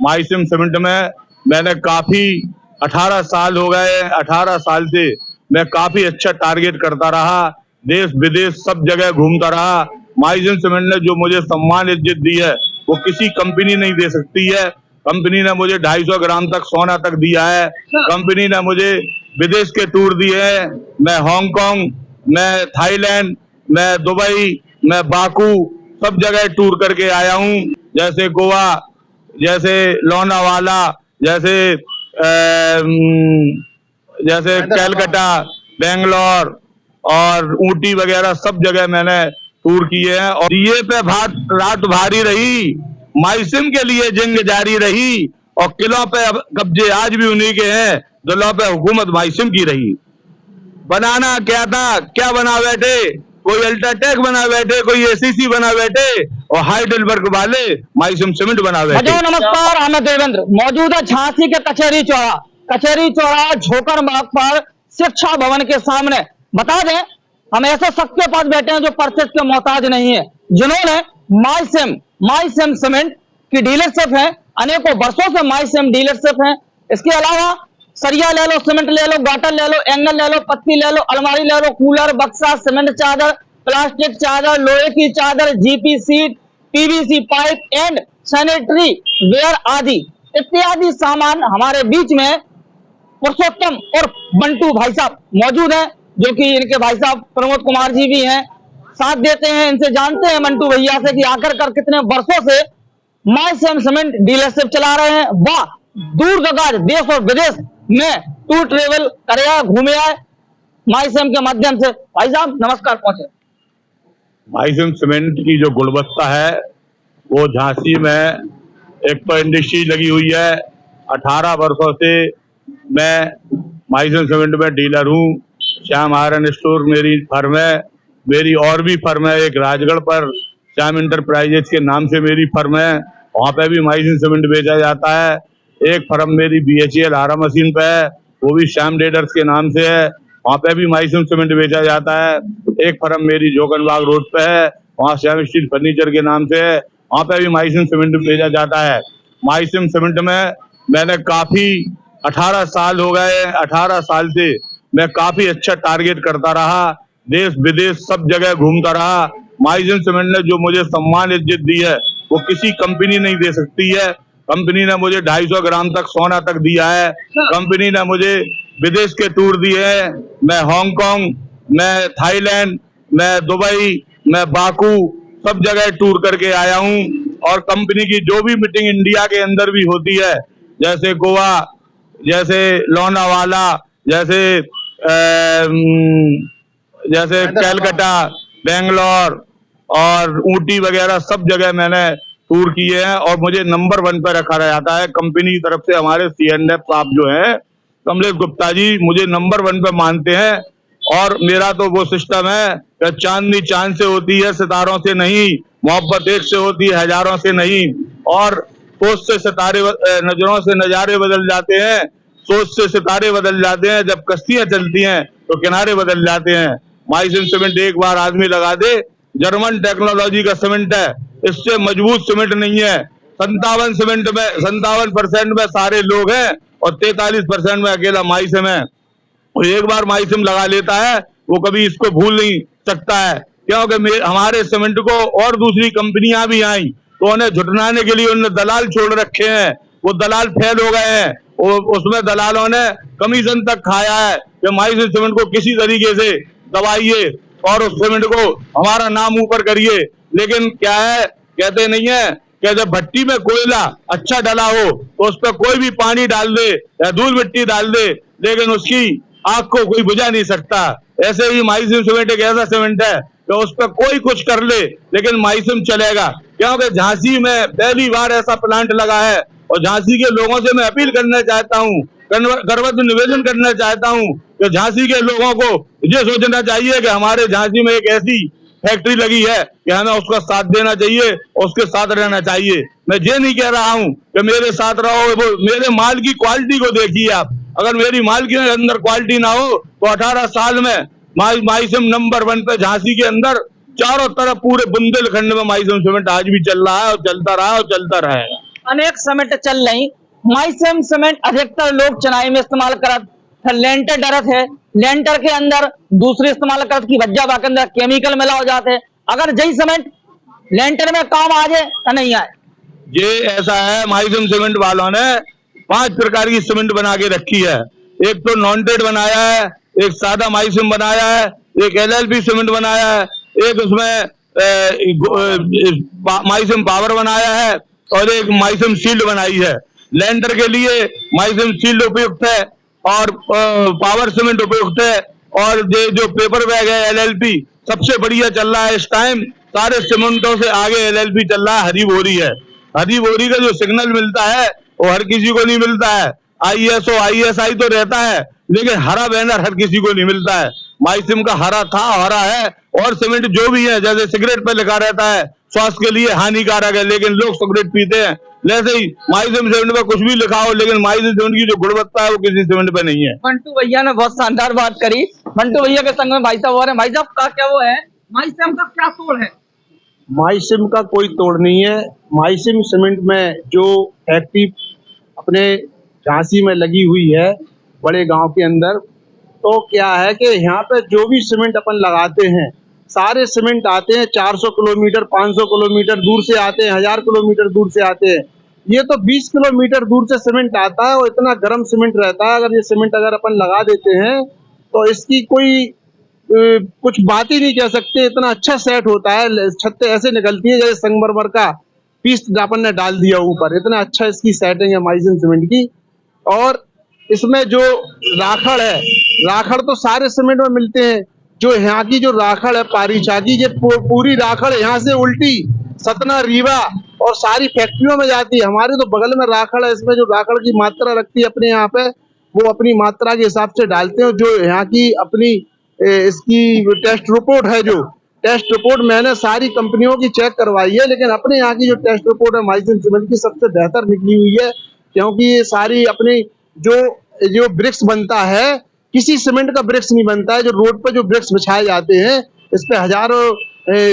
माइसिम cement में मैंने काफी 18 साल हो गए। 18 साल से मैं काफी अच्छा टारगेट करता रहा, देश विदेश सब जगह घूमता रहा। माइसिम सीमेंट ने जो मुझे सम्मान इज्जत दी है वो किसी कंपनी नहीं दे सकती है। कंपनी ने मुझे 250 ग्राम तक सोना तक दिया है। कंपनी ने मुझे विदेश के टूर दिए हैं। मैं हांगकांग, मैं थाईलैंड, मैं दुबई, मैं बाकू सब जगह टूर करके आया हूँ। जैसे गोवा, जैसे लोनावाला, जैसे कलकत्ता, बेंगलोर और ऊटी वगैरह सब जगह मैंने टूर किए हैं। और ये पे रात भारी रही, माइसिम के लिए जंग जारी रही और किलों पे कब्जे आज भी उन्हीं के हैं, दिलों पे हुकूमत माइसिम की रही। बनाना क्या था, क्या बना बैठे, कोई अल्ट्राटेक बना बैठे, कोई एसीसी बना बैठे और हाइडेलबर्ग वाले माइसिम सीमेंट बना बैठे। नमस्कार, मैं देवेंद्र मौजूद है झांसी के कचहरी चौराहा झोकर मार्ग पर शिक्षा भवन के सामने। बता दें, हम ऐसे शख्स के पास बैठे हैं जो परचेज के मोहताज नहीं है, जिन्होंने माइसिम सीमेंट की डीलरशिप है, अनेकों वर्षों से माइसिम डीलरशिप है। इसके अलावा सरिया ले लो, सीमेंट ले लो, गाटर ले लो, एंगल ले लो, पत्ती ले लो, अलमारी ले लो, कूलर, बक्सा, सीमेंट चादर, प्लास्टिक चादर, लोहे की चादर, GP seat, PVC pipe and sanitary ware आदि इत्यादि सामान हमारे बीच में पुरुषोत्तम और बंटू भाई साहब मौजूद हैं, जो कि इनके भाई साहब प्रमोद कुमार जी भी हैं, साथ देते हैं। इनसे जानते हैं मंटू भैया से कि आखिर कर कितने वर्षों से माइसिम सीमेंट डीलरशिप चला रहे हैं। वाह, दूर दराज देश और विदेश में टूर ट्रेवल करे, घूमे आए माइसिम के माध्यम से। भाई साहब नमस्कार, पहुंचे। माइसिम सीमेंट की जो गुणवत्ता है वो झांसी में एक तो इंडस्ट्री लगी हुई है। 18 वर्षों से मैं माइसिम सीमेंट में डीलर हूँ। श्याम आयरन स्टोर मेरी फर्म है। मेरी और भी फर्म है, एक राजगढ़ पर श्याम इंटरप्राइजेज के नाम से मेरी फर्म है, वहाँ पे भी माइसिम सीमेंट बेचा जाता है। एक फर्म मेरी BHEL आरा मशीन पे है, वो भी श्याम डेडर्स के नाम से है, वहाँ पे भी माइसिम सीमेंट बेचा जाता है। एक फर्म मेरी जोगनबाग रोड पे है, वहाँ श्याम स्टील फर्नीचर के नाम से है, वहाँ पे भी माइसिम सीमेंट बेचा जाता है। माइसिम सीमेंट में मैंने काफी 18 साल हो गए। 18 साल से मैं काफी अच्छा टारगेट करता रहा, देश विदेश सब जगह घूमता रहा। माइसिम सीमेंट ने जो मुझे सम्मान इज्जत दी है वो किसी कंपनी नहीं दे सकती है। कंपनी ने मुझे 250 ग्राम तक सोना तक दिया है। कंपनी ने मुझे विदेश के टूर दिए हैं। मैं हांगकांग, मैं थाईलैंड, मैं दुबई, मैं बाकू सब जगह टूर करके आया हूँ। और कंपनी की जो भी मीटिंग इंडिया के अंदर भी होती है, जैसे गोवा, जैसे लोनावाला, जैसे कलकत्ता, बेंगलोर और ऊटी वगैरह सब जगह मैंने टूर किए हैं और मुझे नंबर 1 पर रखा जाता है। कंपनी की तरफ से हमारे CNF साहब जो हैं, कमलेश गुप्ता जी, मुझे नंबर 1 पे मानते हैं। और मेरा तो वो सिस्टम है कि चांदनी चांद से होती है, सितारों से नहीं। मोहब्बत एक से होती है, हजारों से नहीं। और सोच से सितारे, नजरों से नजारे बदल जाते हैं, सोच से सितारे बदल जाते हैं। जब कश्तियां चलती हैं तो किनारे बदल जाते हैं। माइसिम सीमेंट एक बार आदमी लगा दे, जर्मन टेक्नोलॉजी का सीमेंट है, इससे मजबूत सीमेंट नहीं है। 57% में सारे लोग हैं और 43% में अकेला माइसिम है। और एक बार माइसिम लगा लेता है वो कभी इसको भूल नहीं सकता है, क्योंकि हमारे सीमेंट को और दूसरी कंपनियां भी आई तो उन्हें झुटलाने के लिए उन्होंने दलाल छोड़ रखे हैं। वो दलाल फेल हो गए हैं, उसमें दलालों ने कमीशन तक खाया है कि माइसिम सीमेंट को किसी तरीके से दबाइए और उस सीमेंट को हमारा नाम ऊपर करिए। लेकिन क्या है, कहते नहीं है कि जब भट्टी में कोयला अच्छा डला हो तो उस पर कोई भी पानी डाल दे या धूल मिट्टी डाल दे, लेकिन उसकी आग को कोई बुझा नहीं सकता। ऐसे ही माइसिम सीमेंट एक ऐसा सीमेंट है कि उस पर कोई कुछ कर ले लेकिन माइसिम चलेगा। क्योंकि झांसी में पहली बार ऐसा प्लांट लगा है और झांसी के लोगों से मैं अपील करना चाहता हूँ, गर्वत निवेदन करना चाहता हूँ कि झांसी के लोगों को ये सोचना चाहिए कि हमारे झांसी में एक ऐसी फैक्ट्री लगी है कि हमें उसका साथ देना चाहिए, उसके साथ रहना चाहिए। मैं ये नहीं कह रहा हूँ कि मेरे साथ रहो, वो मेरे माल की क्वालिटी को देखिए आप। अगर मेरी माल के अंदर क्वालिटी ना हो तो 18 साल में माइसिम नंबर 1 पे झांसी के अंदर चारों तरफ पूरे बुंदेलखंड में माइसिम सीमेंट आज भी चल रहा है और चलता रहा और चलता रहेगा। अनेक सीमेंट चल रही, माइसिम सीमेंट अधिकतर लोग चुनाई में इस्तेमाल करत, फिर लेंटर डरत है, लेंटर के अंदर दूसरे इस्तेमाल करत की वजह के अंदर केमिकल मिला हो जाते हैं। अगर जही सीमेंट लेंटर में काम आ जाए तो नहीं आए। ये ऐसा है, माइसिम सीमेंट वालों ने 5 प्रकार की सीमेंट बना के रखी है। एक तो नॉन-ट्रेड बनाया है, एक सादा माइसिम बनाया है, एक LLP सीमेंट बनाया है, एक उसमें माइसिम पावर बनाया है और एक माइसिम शील्ड बनाई है। लेंटर के लिए माइसिम शील्ड उपयुक्त है और पावर सीमेंट उपयुक्त है, और ये जो पेपर बैग है LLP सबसे बढ़िया चल रहा है इस टाइम। सारे सीमेंटों से आगे LLP चल रहा है। हरी बोरी है, हरी बोरी का जो सिग्नल मिलता है वो हर किसी को नहीं मिलता है। ISO ISI तो रहता है, लेकिन हरा बैनर हर किसी को नहीं मिलता है। माइसिम का हरा था, हरा है, और सीमेंट जो भी है, जैसे सिगरेट पे लिखा रहता है स्वास्थ्य के लिए हानिकारक है, लेकिन लोग सिगरेट पीते हैं, वैसे ही माइसिम सीमेंट पे कुछ भी लिखा हो, लेकिन माइसिम सीमेंट की जो गुणवत्ता है वो किसी सीमेंट पे नहीं है। मंटू भैया ने बहुत शानदार बात करी। मंटू भैया के संग में भाई साहब और हैं। भाई साहब का क्या वो है, माइसिम का क्या तोड़ है? माइसिम का कोई तोड़ नहीं है। माइसिम सीमेंट में जो फैक्ट्री अपने झांसी में लगी हुई है बड़े गांव के अंदर, तो क्या है कि यहाँ पे जो भी सीमेंट अपन लगाते हैं, सारे सीमेंट आते हैं 400 किलोमीटर 500 किलोमीटर दूर से आते हैं, 1000 किलोमीटर दूर से आते हैं। ये तो 20 किलोमीटर दूर से सीमेंट आता है और इतना गर्म सीमेंट रहता है। अगर ये सीमेंट अगर अपन लगा देते हैं तो इसकी कोई कुछ बात ही नहीं कह सकते। इतना अच्छा सेट होता है, छत्ते ऐसे निकलती है जैसे संगमरमर का पीस अपन ने डाल दिया ऊपर। इतना अच्छा इसकी सेटिंग है माइसिम सीमेंट की। और इसमें जो राखड़ है, राखड़ तो सारे सीमेंट में मिलते हैं। जो यहाँ की जो राखड़ है पारीचा की, ये पूरी राखड़ यहाँ से उल्टी सतना रीवा और सारी फैक्ट्रियों में जाती है। हमारे तो बगल में राखड़ है, इसमें जो राखड़ की मात्रा रखती है अपने यहाँ पे, वो अपनी मात्रा के हिसाब से डालते हैं। जो यहाँ की अपनी इसकी टेस्ट रिपोर्ट है, जो टेस्ट रिपोर्ट मैंने सारी कंपनियों की चेक करवाई है, लेकिन अपने यहाँ की जो टेस्ट रिपोर्ट है माइसिम सीमेंट की सबसे बेहतर निकली हुई है। क्योंकि ये सारी अपनी जो ब्रिक्स बनता है, किसी सीमेंट का ब्रिक्स नहीं बनता है। जो रोड पर जो ब्रिक्स बिछाए जाते हैं, इस पे हजारों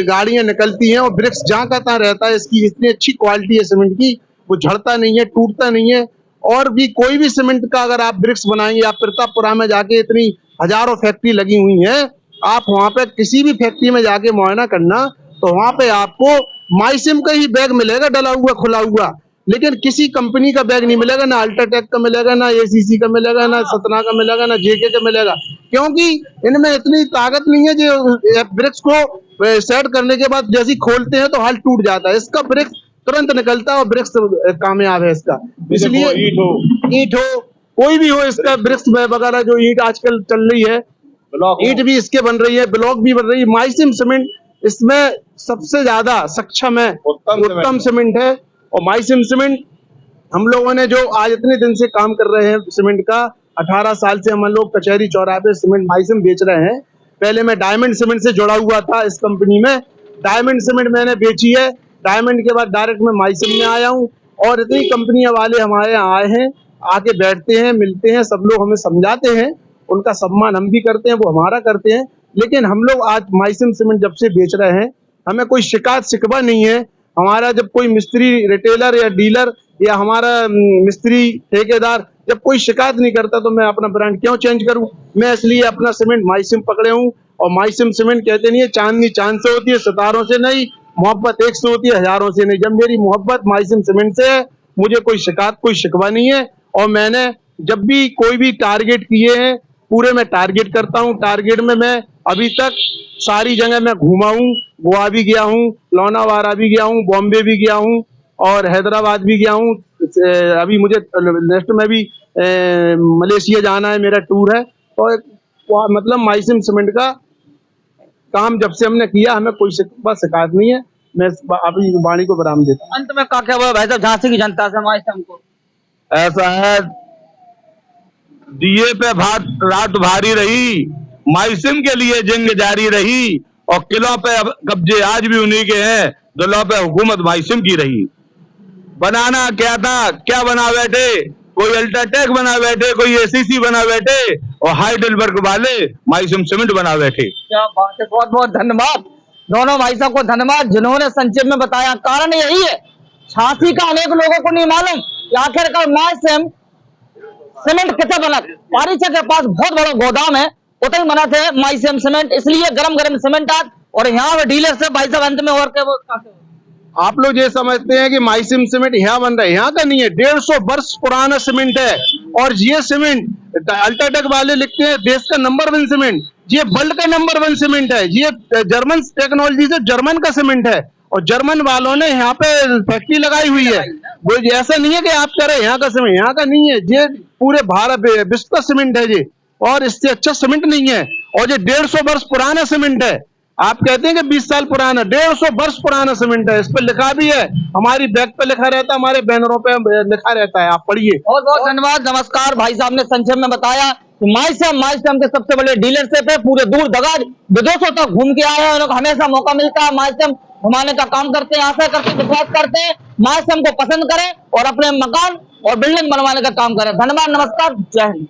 गाड़ियां निकलती हैं और ब्रिक्स जहाँ का तहाँ रहता है। इसकी इतनी अच्छी क्वालिटी है सीमेंट की, वो झड़ता नहीं है, टूटता नहीं है। और भी कोई भी सीमेंट का अगर आप ब्रिक्स बनाएंगे, आप प्रतापपुरा में जाके इतनी हजारों फैक्ट्री लगी हुई है, आप वहां पे किसी भी फैक्ट्री में जाके मुआयना करना, तो वहां पे आपको माइसिम का ही बैग मिलेगा डला हुआ खुला हुआ, लेकिन किसी कंपनी का बैग नहीं मिलेगा। ना अल्ट्राटेक का मिलेगा, ना ACC का मिलेगा, ना सतना का मिलेगा, ना JK का मिलेगा। क्योंकि इनमें इतनी ताकत नहीं है जो ब्रिक्स को सेट करने के बाद जैसे खोलते हैं तो हाल टूट जाता है। इसका ब्रिक्स तुरंत निकलता है और ब्रिक्स कामयाब है इसका। इसलिए ईंट हो कोई भी हो, इसका ब्रिक्स वगैरह जो ईंट आजकल चल रही है, ईंट भी इसके बन रही है, ब्लॉक भी बन रही है। माइसिम सीमेंट इसमें सबसे ज्यादा सक्षम है, उत्तम सीमेंट है। और माइसिम सीमेंट हम लोगों ने जो आज इतने दिन से काम कर रहे हैं सीमेंट का, 18 साल से हम लोग कचहरी चौराहे पे सीमेंट माइसिम बेच रहे हैं। पहले मैं डायमंड सीमेंट से जुड़ा हुआ था इस कंपनी में, डायमंड सीमेंट मैंने बेची है। डायमंड के बाद डायरेक्ट मैं माइसिम में आया हूँ। और इतनी कंपनियां वाले हमारे यहाँ आए हैं, आके बैठते हैं, मिलते हैं, सब लोग हमें समझाते हैं, उनका सम्मान हम भी करते हैं, वो हमारा करते हैं। लेकिन हम लोग आज माइसिम सीमेंट जब से बेच रहे हैं, हमें कोई शिकायत शिकवा नहीं है। हमारा जब कोई मिस्त्री रिटेलर या डीलर या हमारा मिस्त्री ठेकेदार जब कोई शिकायत नहीं करता, तो मैं अपना ब्रांड क्यों चेंज करूं। मैं इसलिए अपना सीमेंट माइसिम पकड़े हूं। और माइसिम सीमेंट कहते नहीं है चांदनी चांद से होती है, सितारों से नहीं, मोहब्बत एक से होती है, हजारों से नहीं। जब मेरी मोहब्बत माइसिम सीमेंट से है, मुझे कोई शिकायत कोई शिकवा नहीं है। और मैंने जब भी कोई भी टारगेट किए हैं, पूरे मैं टारगेट करता हूं। टारगेट में मैं अभी तक सारी जगह मैं घूमा हूं, गोवा भी गया हूं, लोनावाला भी गया हूं, बॉम्बे भी गया हूं और हैदराबाद भी गया हूं। अभी मुझे नेक्स्ट में भी मलेशिया जाना है, मेरा टूर है। तो मतलब माइसिम सीमेंट का काम जब से हमने किया, हमें कोई शिकायत नहीं है। मैं अभी वाणी को विराम देता हूं। अंत में क्या हुआ भाई साहब झांसी की जनता से माइसिम को? ऐसा है, दिए पे रात भारी रही, माइसिम के लिए जंग जारी रही, और किलों पे कब्जे आज भी उन्हीं के हैं, दिलों पे हुकूमत माइसिम की रही। बनाना क्या था, क्या बना बैठे, कोई अल्ट्राटेक बना बैठे, कोई ACC बना बैठे, और हाइडेलबर्ग वाले माइसिम सीमेंट बना बैठे। क्या बात है, बहुत बहुत धन्यवाद दोनों भाई साहब को, धन्यवाद जिन्होंने संक्षेप में बताया। कारण यही है, झांसी का अनेक लोगों को नहीं मालूम कि आखिरकार माइसिम सीमेंट कितना बना। पारीचा के पास बहुत बड़ा गोदाम है, उतना ही बना थे माइसिम सीमेंट, इसलिए गरम गरम सीमेंट आज और यहाँ पे डीलर से भाई साहब अंत में और के वो आप लोग ये समझते हैं कि माइसिम सीमेंट यहाँ बन रहा है, यहाँ का नहीं है। 150 वर्ष पुराना सीमेंट है और ये सीमेंट अल्ट्राटेक वाले लिखते हैं देश का नंबर 1 सीमेंट, ये वर्ल्ड का नंबर 1 सीमेंट है। ये जर्मन टेक्नोलॉजी से जर्मन का सीमेंट है और जर्मन वालों ने यहाँ पे फैक्ट्री लगाई हुई है। वो ऐसा नहीं है कि आप करें यहाँ का सीमेंट, यहाँ का नहीं है, ये पूरे भारत विश्व का सीमेंट है ये, और इससे अच्छा सीमेंट नहीं है। और ये 150 वर्ष पुराना सीमेंट है। आप कहते हैं कि 20 साल पुराना, 150 वर्ष पुराना सीमेंट है। इस पर लिखा भी है, हमारी बैग पे लिखा रहता है, हमारे बैनरों पे लिखा रहता है, आप पढ़िए। बहुत बहुत धन्यवाद, नमस्कार। भाई साहब ने संक्षेप में बताया कि माइसिम के सबसे बड़े डीलरशिप है, पूरे दूर दराज विदेशों तक घूम के आए हैं, उनको हमेशा मौका मिलता है, माइसिम घुमाने का काम करते हैं, आशा करते हैं, विश्वास करते हैं माइसिम को पसंद करें और अपने मकान और बिल्डिंग बनवाने का काम करें। धन्यवाद, नमस्कार, जय हिंद।